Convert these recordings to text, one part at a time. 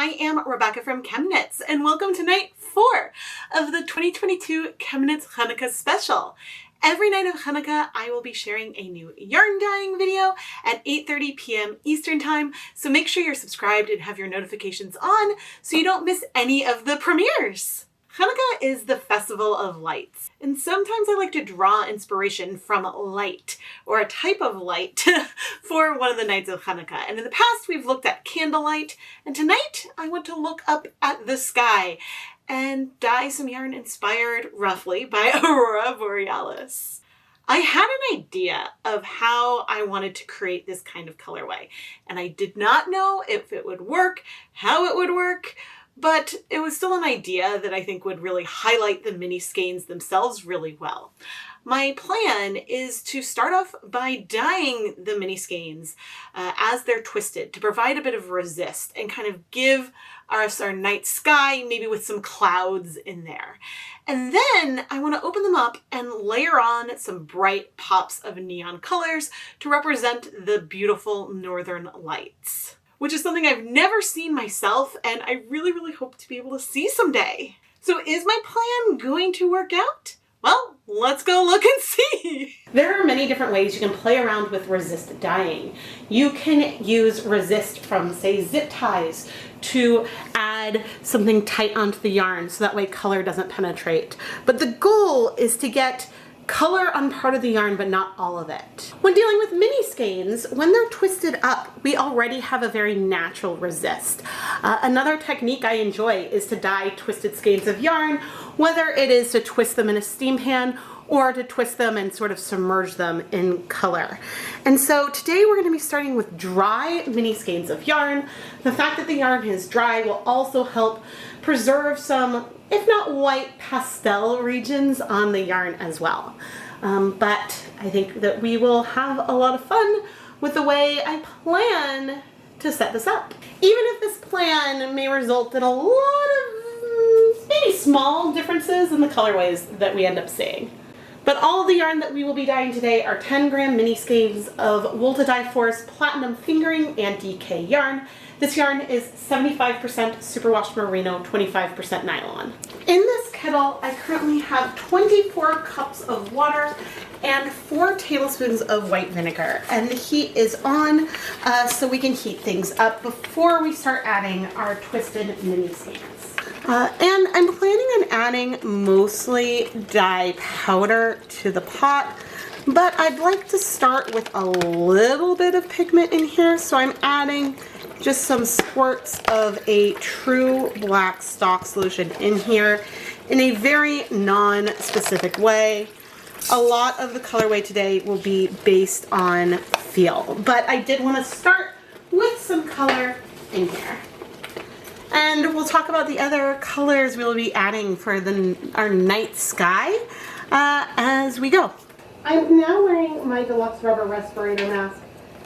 I am Rebecca from ChemKnits, and welcome to night 4 of the 2022 ChemKnits Chanukah special. Every night of Chanukah, I will be sharing a new yarn dyeing video at 8:30 p.m. Eastern Time, so make sure you're subscribed and have your notifications on so you don't miss any of the premieres. Chanukah is the festival of lights, and sometimes I like to draw inspiration from light, or a type of light, for one of the nights of Chanukah. And in the past, we've looked at candlelight, and tonight I want to look up at the sky and dye some yarn inspired, roughly, by Aurora Borealis. I had an idea of how I wanted to create this kind of colorway, and I did not know if it would work, how it would work, but it was still an idea that I think would really highlight the mini skeins themselves really well. My plan is to start off by dyeing the mini skeins as they're twisted to provide a bit of resist and kind of give us our night sky, maybe with some clouds in there. And then I want to open them up and layer on some bright pops of neon colors to represent the beautiful northern lights, which is something I've never seen myself, and I really hope to be able to see someday. So is my plan going to work out? Well, let's go look and see. There are many different ways you can play around with resist dyeing. You can use resist from, say, zip ties to add something tight onto the yarn so that way color doesn't penetrate. But the goal is to get color on part of the yarn, but not all of it. When dealing with mini skeins, when they're twisted up, we already have a very natural resist. Another technique I enjoy is to dye twisted skeins of yarn, whether it is to twist them in a steam pan or to twist them and sort of submerge them in color. And so today we're going to be starting with dry mini skeins of yarn. The fact that the yarn is dry will also help preserve some, if not white, pastel regions on the yarn as well. But I think that we will have a lot of fun with the way I plan to set this up. Even if this plan may result in a lot of maybe small differences in the colorways that we end up seeing. But all of the yarn that we will be dyeing today are 10-gram mini skeins of Wool to Dye Force Platinum Fingering and DK yarn. This yarn is 75% superwash merino, 25% nylon. In this kettle, I currently have 24 cups of water and 4 tablespoons of white vinegar. And the heat is on so we can heat things up before we start adding our twisted mini skeins. And I'm planning on adding mostly dye powder to the pot, but I'd like to start with a little bit of pigment in here, so I'm adding just some squirts of a true black stock solution in here in a very non-specific way. A lot of the colorway today will be based on feel, but I did want to start with some color in here. And we'll talk about the other colors we'll be adding for our night sky as we go. I'm now wearing my deluxe rubber respirator mask,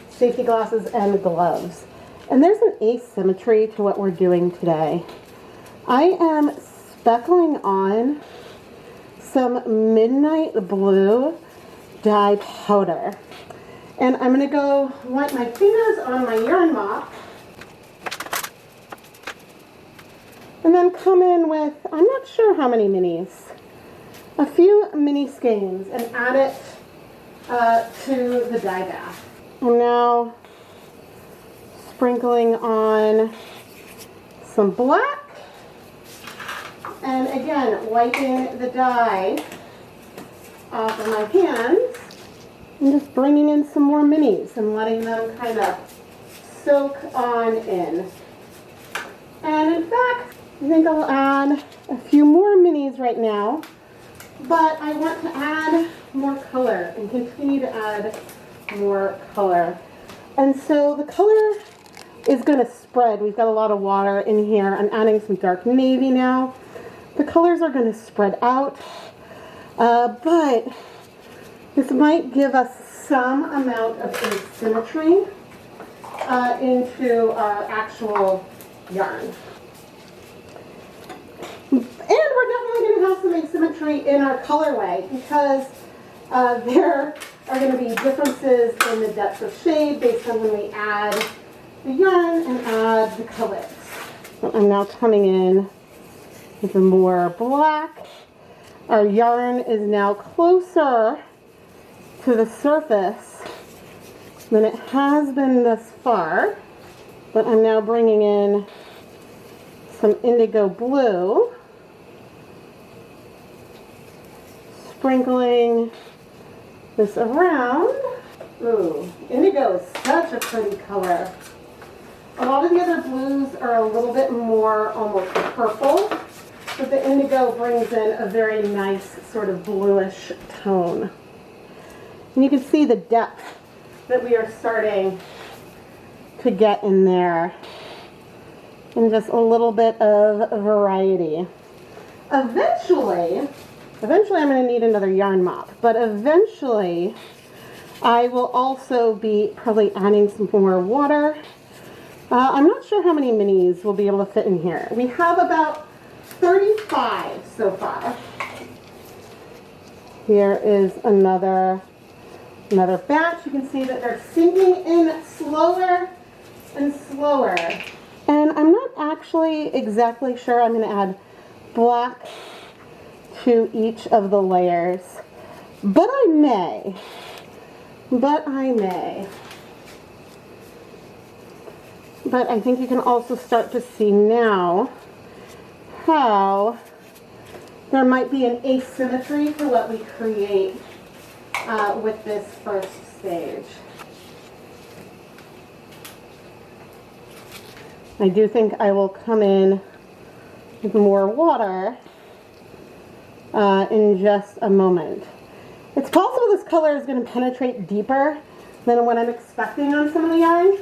safety glasses, and gloves. And there's an asymmetry to what we're doing today. I am speckling on some midnight blue dye powder. And I'm going to go wipe my fingers on my yarn mop. And then come in with, I'm not sure how many minis, a few mini skeins, and add it to the dye bath. I'm now sprinkling on some black, and again, wiping the dye off of my hands, and just bringing in some more minis and letting them kind of soak on in. And in fact, I think I'll add a few more minis right now, but I want to add more color and continue to add more color. And so the color is going to spread. We've got a lot of water in here. I'm adding some dark navy now. The colors are going to spread out, but this might give us some amount of asymmetry into our actual yarn. And we're definitely going to have some asymmetry in our colorway because there are going to be differences in the depth of shade based on when we add the yarn and add the colors. So I'm now coming in with more black. Our yarn is now closer to the surface than it has been thus far, but I'm now bringing in some indigo blue, sprinkling this around. Ooh, indigo is such a pretty color. A lot of the other blues are a little bit more almost purple, but the indigo brings in a very nice sort of bluish tone. And you can see the depth that we are starting to get in there. And just a little bit of variety. Eventually I'm going to need another yarn mop, but eventually I will also be probably adding some more water. I'm not sure how many minis we'll be able to fit in here. We have about 35 so far. Here is another batch. You can see that they're sinking in slower and slower. And I'm not actually exactly sure I'm going to add black to each of the layers, but I may. But I think you can also start to see now how there might be an asymmetry to what we create with this first stage. I do think I will come in with more water in just a moment. It's possible this color is going to penetrate deeper than what I'm expecting on some of the yarn.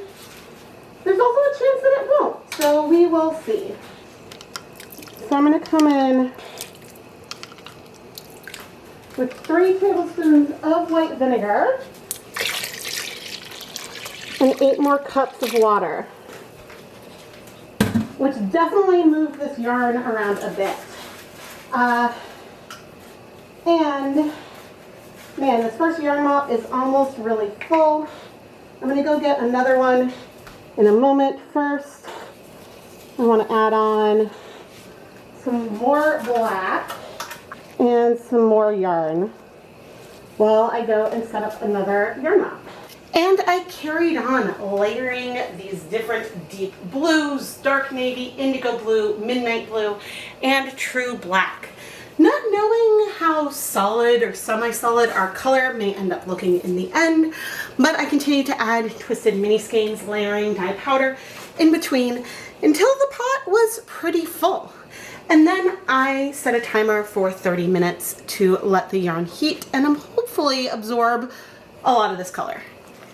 There's also a chance that it won't, so we will see. So I'm going to come in with 3 tablespoons of white vinegar and 8 more cups of water, which definitely moves this yarn around a bit. And man, this first yarn mop is almost really full. I'm going to go get another one in a moment. First, I want to add on some more black and some more yarn while I go and set up another yarn mop. And I carried on layering these different deep blues, dark navy, indigo blue, midnight blue, and true black. Not knowing how solid or semi-solid our color may end up looking in the end, but I continue to add twisted mini skeins, layering dye powder in between until the pot was pretty full. And then I set a timer for 30 minutes to let the yarn heat and hopefully absorb a lot of this color.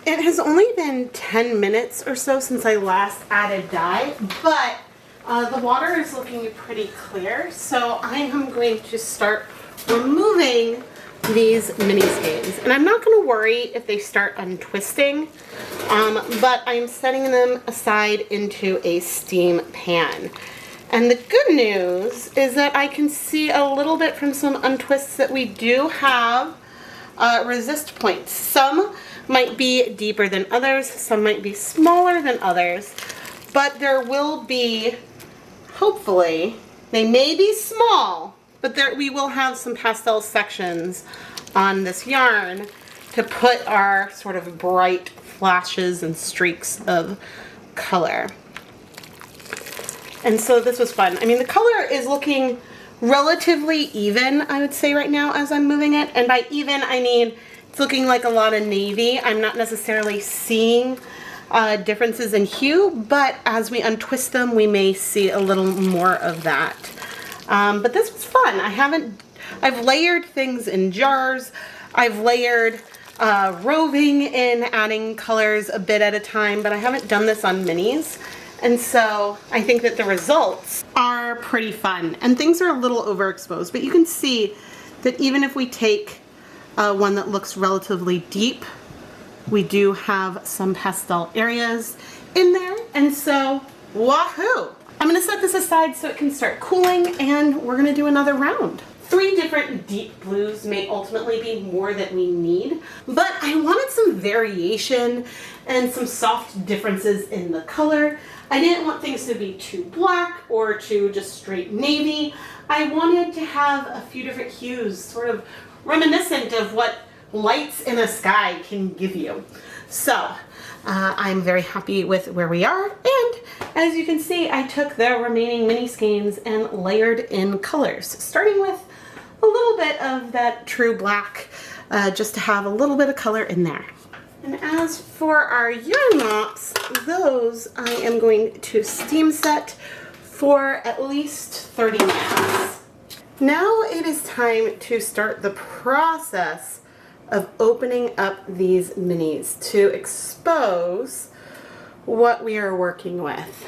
It has only been 10 minutes or so since I last added dye, but the water is looking pretty clear, so I am going to start removing these mini skeins. And I'm not going to worry if they start untwisting, but I'm setting them aside into a steam pan. And the good news is that I can see a little bit from some untwists that we do have resist points. Some might be deeper than others, some might be smaller than others, but there will be, hopefully, they may be small, but we will have some pastel sections on this yarn to put our sort of bright flashes and streaks of color. And so this was fun. I mean, the color is looking relatively even, I would say right now as I'm moving it. And by even, I mean it's looking like a lot of navy. I'm not necessarily seeing differences in hue, but as we untwist them, we may see a little more of that. But this was fun. I've layered things in jars. I've layered roving in, adding colors a bit at a time, but I haven't done this on minis. And so I think that the results are pretty fun. And things are a little overexposed, but you can see that even if we take one that looks relatively deep, we do have some pastel areas in there. And so, wahoo! I'm gonna set this aside so it can start cooling, and we're gonna do another round. 3 different deep blues may ultimately be more than we need, but I wanted some variation and some soft differences in the color. I didn't want things to be too black or too just straight navy. I wanted to have a few different hues, sort of reminiscent of what lights in a sky can give you. So I'm very happy with where we are, and as you can see, I took the remaining mini skeins and layered in colors, starting with a little bit of that true black, just to have a little bit of color in there. And as for our yarn mops, those I am going to steam set for at least 30 minutes. Now it is time to start the process of opening up these minis to expose what we are working with.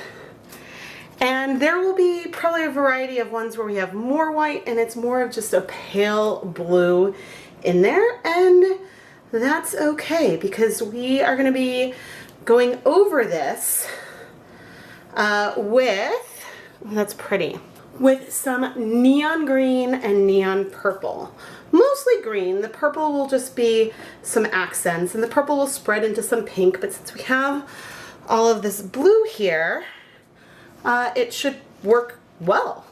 And there will be probably a variety of ones where we have more white and it's more of just a pale blue in there, and that's okay because we are going to be going over this with, that's pretty, with some neon green and neon purple. Mostly green. The purple will just be some accents, and the purple will spread into some pink, but since we have all of this blue here, it should work well.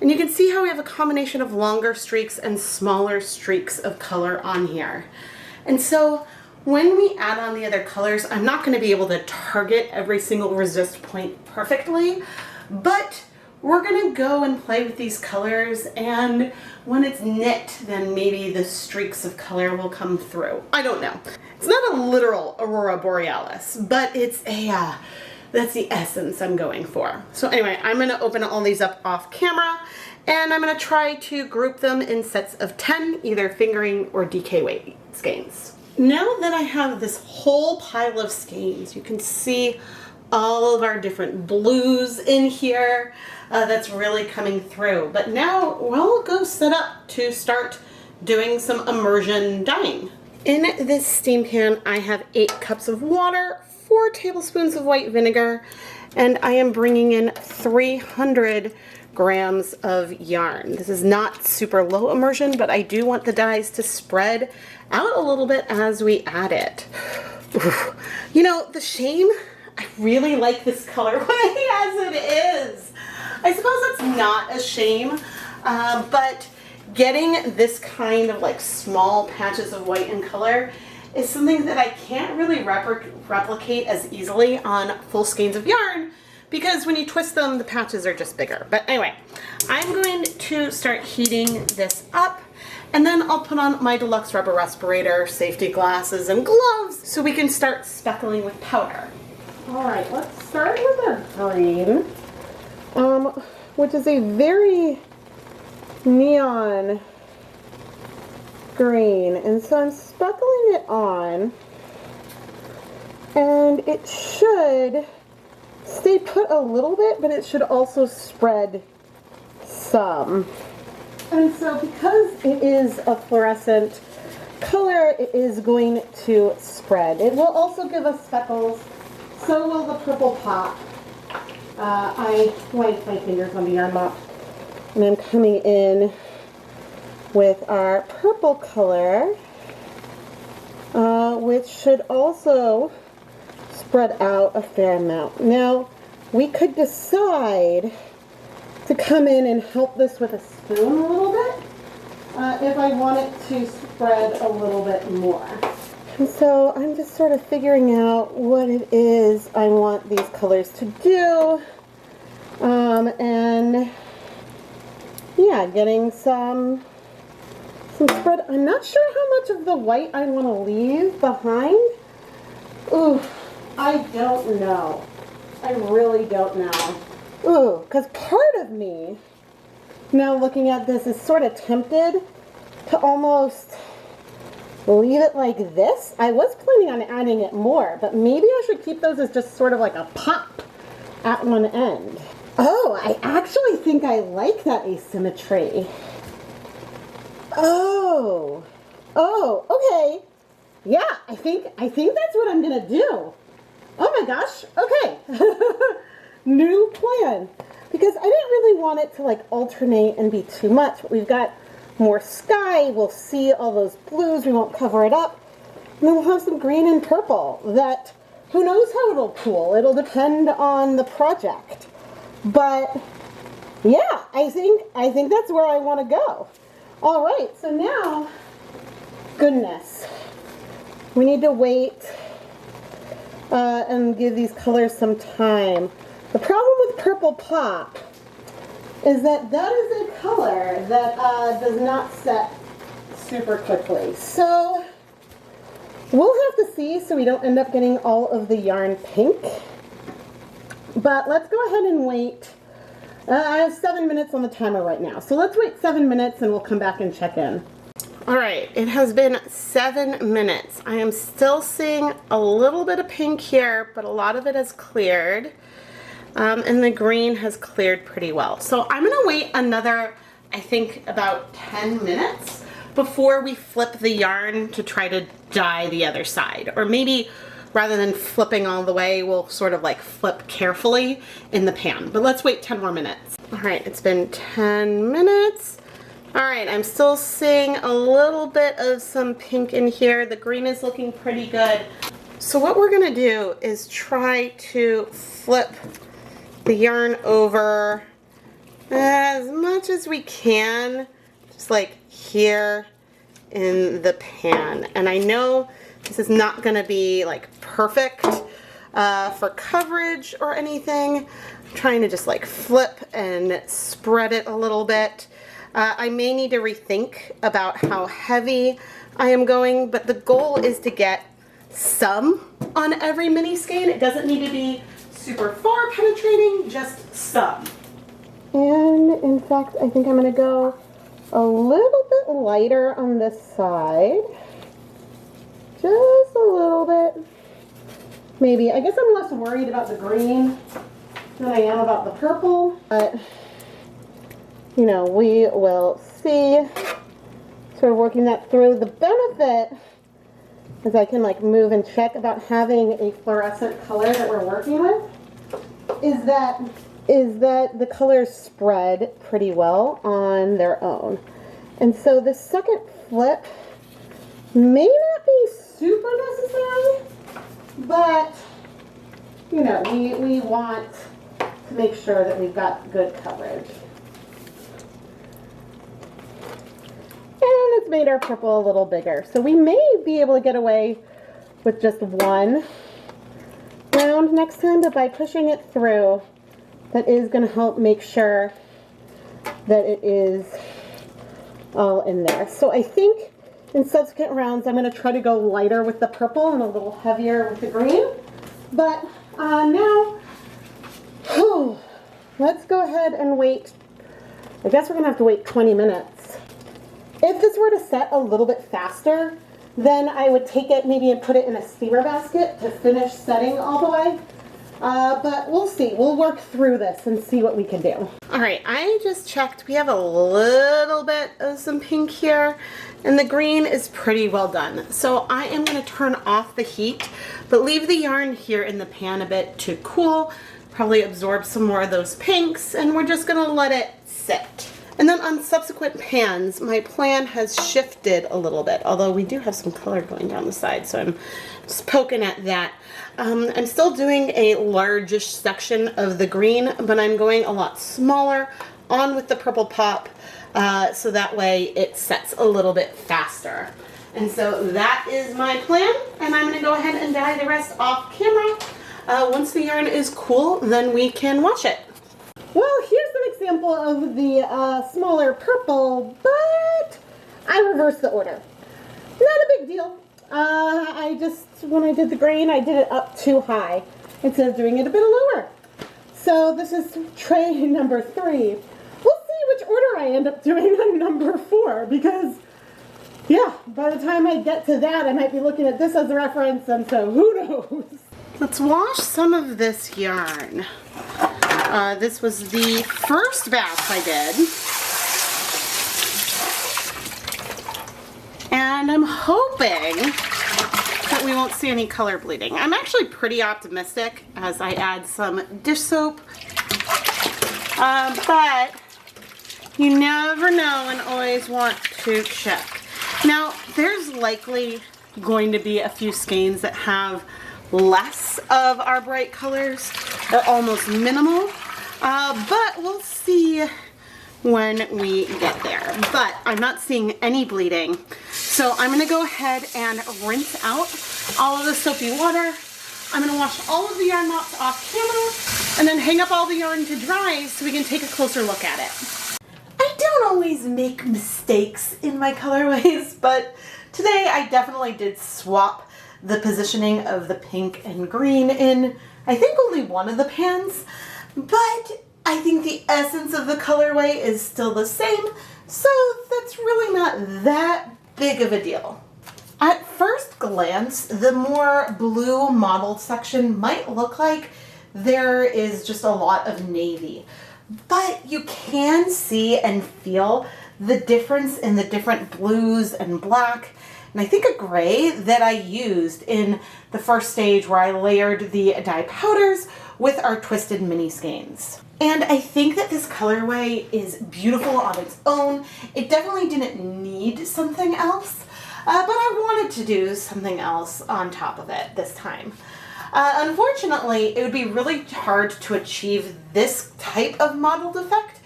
And you can see how we have a combination of longer streaks and smaller streaks of color on here. And so when we add on the other colors, I'm not going to be able to target every single resist point perfectly, but we're going to go and play with these colors, and when it's knit, then maybe the streaks of color will come through. I don't know. It's not a literal Aurora Borealis, but it's a, that's the essence I'm going for. So anyway, I'm going to open all these up off camera, and I'm going to try to group them in sets of 10, either fingering or DK weight skeins. Now that I have this whole pile of skeins, you can see all of our different blues in here. That's really coming through. But now we'll go set up to start doing some immersion dyeing. In this steam pan, I have 8 cups of water, 4 tablespoons of white vinegar, and I am bringing in 300 grams of yarn. This is not super low immersion, but I do want the dyes to spread out a little bit as we add it. Oof. You know, the shame, I really like this colorway as it is. I suppose that's not a shame, but getting this kind of like small patches of white in color is something that I can't really replicate as easily on full skeins of yarn, because when you twist them, the patches are just bigger. But anyway, I'm going to start heating this up, and then I'll put on my deluxe rubber respirator, safety glasses, and gloves so we can start speckling with powder. All right, let's start with our green, which is a very neon green. And so I'm speckling it on, and it should stay put a little bit, but it should also spread some. And so because it is a fluorescent color, it is going to spread. It will also give us speckles. So will the purple pop. I wiped my fingers on the yarn mop, and I'm coming in with our purple color, which should also spread out a fair amount. Now, we could decide to come in and help this with a spoon a little bit if I want it to spread a little bit more. And so I'm just sort of figuring out what it is I want these colors to do, and yeah, getting some spread. I'm not sure how much of the white I want to leave behind. Ooh, I don't know. I really don't know. Ooh, because part of me, now looking at this, is sort of tempted to almost leave it like this. I was planning on adding it more, but maybe I should keep those as just sort of like a pop at one end. Oh, I actually think I like that asymmetry. Oh, okay. Yeah, I think that's what I'm gonna do. Oh my gosh, okay. New plan. Because I didn't really want it to like alternate and be too much, but we've got more sky, we'll see all those blues, we won't cover it up, and then we'll have some green and purple that who knows how it'll cool. It'll depend on the project. But yeah, I think that's where I want to go. All right, so now, goodness, we need to wait and give these colors some time. The problem with Purple Pop is that that is a color that does not set super quickly. So we'll have to see so we don't end up getting all of the yarn pink. But let's go ahead and wait. I have 7 minutes on the timer right now. So let's wait 7 minutes and we'll come back and check in. All right, it has been 7 minutes. I am still seeing a little bit of pink here, but a lot of it has cleared. And the green has cleared pretty well. So I'm gonna wait another, I think, about 10 minutes before we flip the yarn to try to dye the other side. Or maybe rather than flipping all the way, we'll sort of like flip carefully in the pan. But let's wait 10 more minutes. All right, it's been 10 minutes. All right, I'm still seeing a little bit of some pink in here. The green is looking pretty good. So what we're gonna do is try to flip the yarn over as much as we can, just like here in the pan. And I know this is not gonna be like perfect for coverage or anything. I'm trying to just like flip and spread it a little bit. I may need to rethink about how heavy I am going, but the goal is to get some on every mini skein. It doesn't need to be super far penetrating, just some. And in fact, I think I'm gonna go a little bit lighter on this side. Just a little bit. Maybe. I guess I'm less worried about the green than I am about the purple. But, you know, we will see. Sort of working that through. The benefit is I can like move and check about having a fluorescent color that we're working with is that the colors spread pretty well on their own. And so the second flip may not be super necessary, but you know, we want to make sure that we've got good coverage. And it's made our purple a little bigger. So we may be able to get away with just one round next time, but by pushing it through, that is going to help make sure that it is all in there. So I think in subsequent rounds, I'm going to try to go lighter with the purple and a little heavier with the green. But now, let's go ahead and wait. I guess we're going to have to wait 20 minutes. If this were to set a little bit faster, then I would take it maybe and put it in a steamer basket to finish setting all the way. But we'll see. We'll work through this and see what we can do. All right, I just checked. We have a little bit of some pink here, and the green is pretty well done. So I am going to turn off the heat, but leave the yarn here in the pan a bit to cool, probably absorb some more of those pinks, and we're just going to let it sit. And then on subsequent pans, my plan has shifted a little bit, although we do have some color going down the side, so I'm just poking at that. I'm still doing a largish section of the green, but I'm going a lot smaller on with the Purple Pop, so that way it sets a little bit faster. And so that is my plan, and I'm going to go ahead and dye the rest off camera. Once the yarn is cool, then we can wash it. Well, here's an example of the smaller purple, but I reversed the order. Not a big deal. When I did the green, I did it up too high instead of doing it a bit lower. So this is tray number 3. We'll see which order I end up doing on number 4, because, yeah, by the time I get to that, I might be looking at this as a reference, and so who knows? Let's wash some of this yarn. This was the first bath I did. And I'm hoping that we won't see any color bleeding. I'm actually pretty optimistic as I add some dish soap. But you never know and always want to check. Now, there's likely going to be a few skeins that have less of our bright colors, or almost minimal, but we'll see when we get there. But I'm not seeing any bleeding, so I'm going to go ahead and rinse out all of the soapy water. I'm going to wash all of the yarn mops off camera and then hang up all the yarn to dry so we can take a closer look at it. I don't always make mistakes in my colorways, but today I definitely did swap the positioning of the pink and green in, I think, only one of the pans, but I think the essence of the colorway is still the same, so that's really not that big of a deal. At first glance, the more blue mottled section might look like there is just a lot of navy, but you can see and feel the difference in the different blues and black, and I think a gray that I used in the first stage where I layered the dye powders with our twisted mini skeins. And I think that this colorway is beautiful on its own. It definitely didn't need something else, but I wanted to do something else on top of it this time. Unfortunately, it would be really hard to achieve this type of mottled effect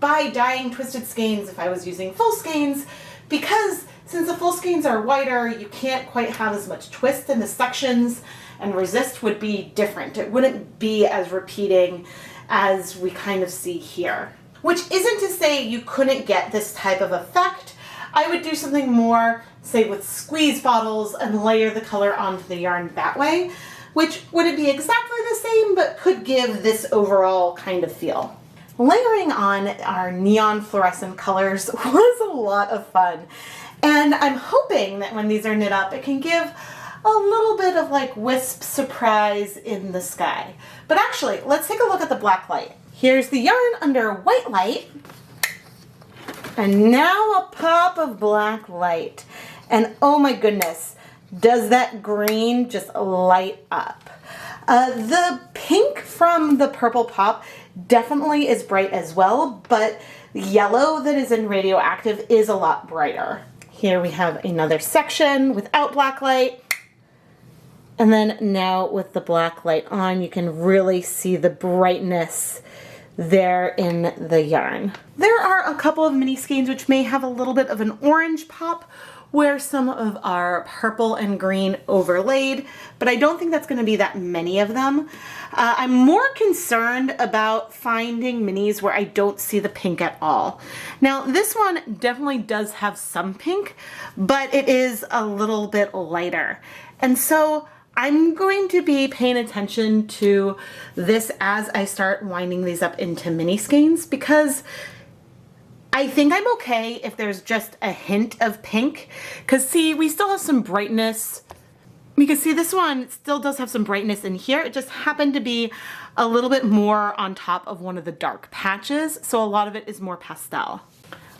by dyeing twisted skeins if I was using full skeins, because since the full skeins are wider, you can't quite have as much twist in the sections, and resist would be different. It wouldn't be as repeating as we kind of see here. Which isn't to say you couldn't get this type of effect. I would do something more, say with squeeze bottles, and layer the color onto the yarn that way, which wouldn't be exactly the same, but could give this overall kind of feel. Layering on our neon fluorescent colors was a lot of fun. And I'm hoping that when these are knit up, it can give a little bit of like wisp surprise in the sky. But actually, let's take a look at the black light. Here's the yarn under white light. And now a pop of black light. And oh my goodness, does that green just light up. The pink from the purple pop definitely is bright as well, but the yellow that is in radioactive is a lot brighter. Here we have another section without black light. And then now with the black light on, you can really see the brightness there in the yarn. There are a couple of mini skeins which may have a little bit of an orange pop where some of our purple and green overlaid, but I don't think that's going to be that many of them. I'm more concerned about finding minis where I don't see the pink at all. Now this one definitely does have some pink, but it is a little bit lighter. And so I'm going to be paying attention to this as I start winding these up into mini skeins, because I think I'm okay if there's just a hint of pink, because see, we still have some brightness. You can see this one still does have some brightness in here. It just happened to be a little bit more on top of one of the dark patches, so a lot of it is more pastel.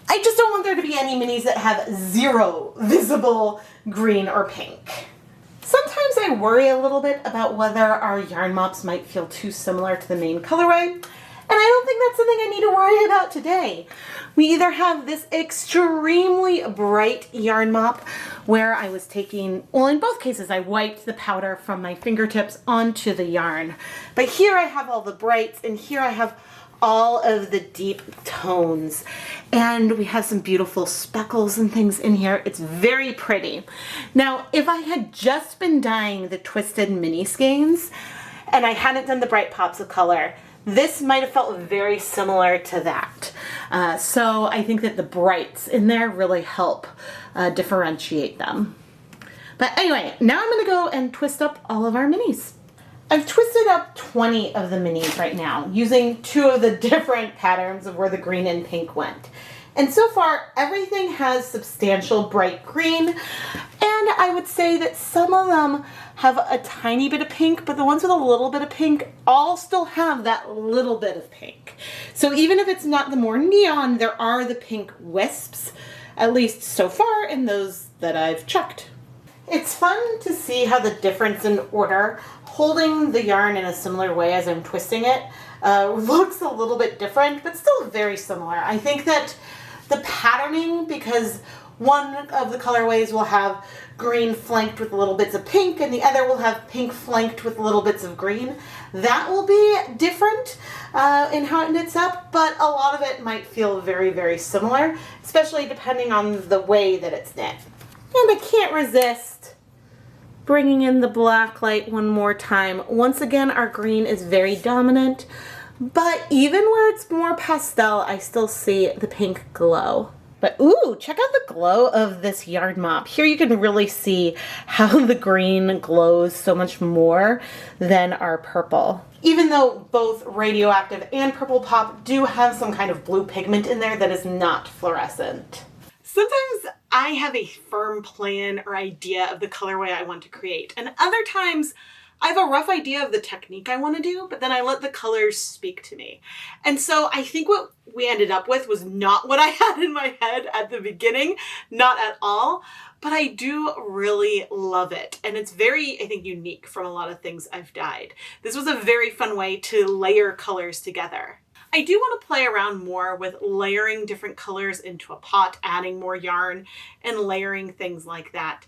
I just don't want there to be any minis that have zero visible green or pink. Sometimes I worry a little bit about whether our yarn mops might feel too similar to the main colorway, and I don't think that's something I need to worry about today. We either have this extremely bright yarn mop where I was taking, well, in both cases I wiped the powder from my fingertips onto the yarn, but here I have all the brights and here I have all of the deep tones, and we have some beautiful speckles and things in here. It's very pretty. Now, if I had just been dyeing the twisted mini skeins and I hadn't done the bright pops of color, this might have felt very similar to that. So I think that the brights in there really help differentiate them. But anyway, now I'm gonna go and twist up all of our minis. I've twisted up 20 of the minis right now, using 2 of the different patterns of where the green and pink went. And so far, everything has substantial bright green, and I would say that some of them have a tiny bit of pink, but the ones with a little bit of pink all still have that little bit of pink. So even if it's not the more neon, there are the pink wisps, at least so far in those that I've checked. It's fun to see how the difference in order, holding the yarn in a similar way as I'm twisting it, looks a little bit different, but still very similar. I think that the patterning, because one of the colorways will have green flanked with little bits of pink, and the other will have pink flanked with little bits of green. That will be different in how it knits up, but a lot of it might feel very, very similar, especially depending on the way that it's knit. And I can't resist bringing in the black light one more time. Once again, our green is very dominant, but even where it's more pastel, I still see the pink glow. But ooh, check out the glow of this yarn mop. Here you can really see how the green glows so much more than our purple. Even though both Radioactive and Purple Pop do have some kind of blue pigment in there that is not fluorescent. Sometimes I have a firm plan or idea of the colorway I want to create, and other times I have a rough idea of the technique I want to do, but then I let the colors speak to me. And so I think what we ended up with was not what I had in my head at the beginning, not at all, but I do really love it. And it's very, I think, unique from a lot of things I've dyed. This was a very fun way to layer colors together. I do want to play around more with layering different colors into a pot, adding more yarn and layering things like that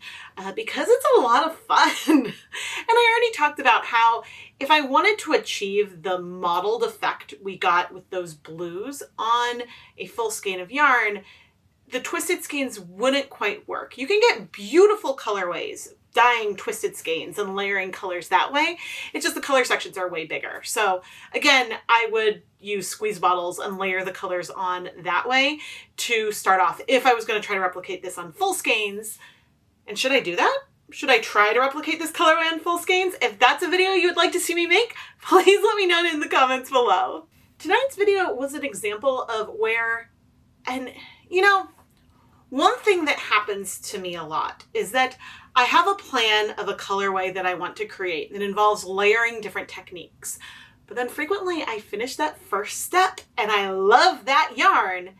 because it's a lot of fun. And I already talked about how if I wanted to achieve the mottled effect we got with those blues on a full skein of yarn, the twisted skeins wouldn't quite work. You can get beautiful colorways dyeing twisted skeins and layering colors that way. It's just the color sections are way bigger. So again, I would use squeeze bottles and layer the colors on that way to start off if I was going to try to replicate this on full skeins. And should I do that? Should I try to replicate this colorway on full skeins? If that's a video you would like to see me make, please let me know in the comments below. Tonight's video was an example of where, and you know, one thing that happens to me a lot is that I have a plan of a colorway that I want to create that involves layering different techniques. But then frequently I finish that first step and I love that yarn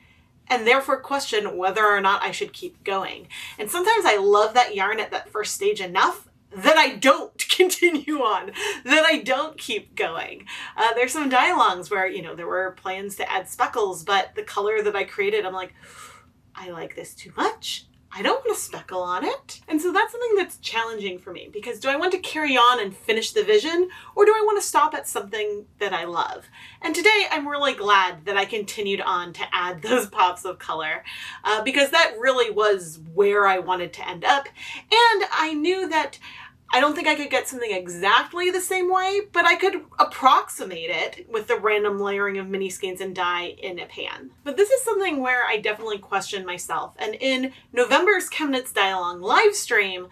and therefore question whether or not I should keep going. And sometimes I love that yarn at that first stage enough that I don't continue on, that I don't keep going. There's some dye-alongs where, you know, there were plans to add speckles, but the color that I created, I'm like, I like this too much. I don't want to speckle on it. And so that's something that's challenging for me because do I want to carry on and finish the vision or do I want to stop at something that I love? And today I'm really glad that I continued on to add those pops of color because that really was where I wanted to end up. And I knew that I don't think I could get something exactly the same way, but I could approximate it with the random layering of mini skeins and dye in a pan. But this is something where I definitely questioned myself. And in November's ChemKnits Dye-Along live stream,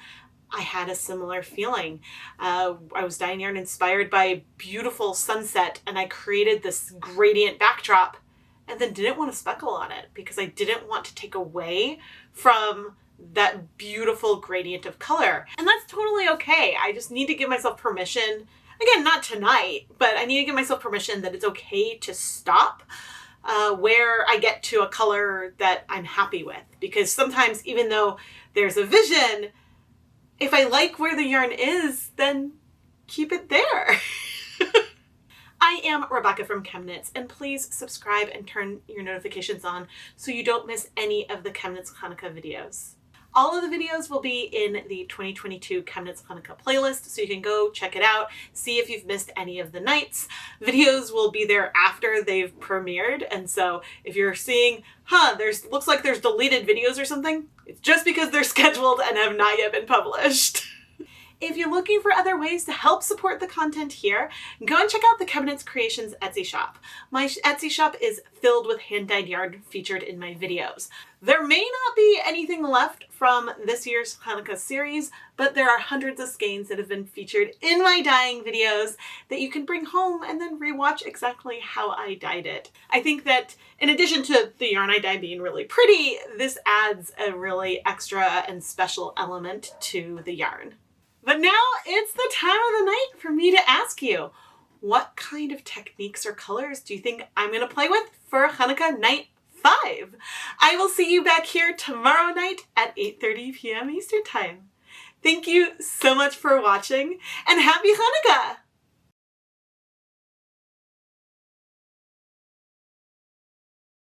I had a similar feeling. I was dyeing yarn inspired by a beautiful sunset and I created this gradient backdrop and then didn't want to speckle on it because I didn't want to take away from that beautiful gradient of color. And that's totally okay. I just need to give myself permission, again, not tonight, but I need to give myself permission that it's okay to stop where I get to a color that I'm happy with. Because sometimes even though there's a vision, if I like where the yarn is, then keep it there. I am Rebecca from ChemKnits, and please subscribe and turn your notifications on so you don't miss any of the ChemKnits Chanukah videos. All of the videos will be in the 2022 ChemKnits Chanukah playlist, so you can go check it out, see if you've missed any of the nights. Videos will be there after they've premiered, and so if you're seeing, looks like there's deleted videos or something, it's just because they're scheduled and have not yet been published. If you're looking for other ways to help support the content here, go and check out the ChemKnits Creations Etsy shop. My Etsy shop is filled with hand-dyed yarn featured in my videos. There may not be anything left from this year's Chanukah series, but there are hundreds of skeins that have been featured in my dyeing videos that you can bring home and then rewatch exactly how I dyed it. I think that in addition to the yarn I dye being really pretty, this adds a really extra and special element to the yarn. But now it's the time of the night for me to ask you, what kind of techniques or colors do you think I'm going to play with for Chanukah night 5? I will see you back here tomorrow night at 8:30 p.m. Eastern Time. Thank you so much for watching and happy Chanukah!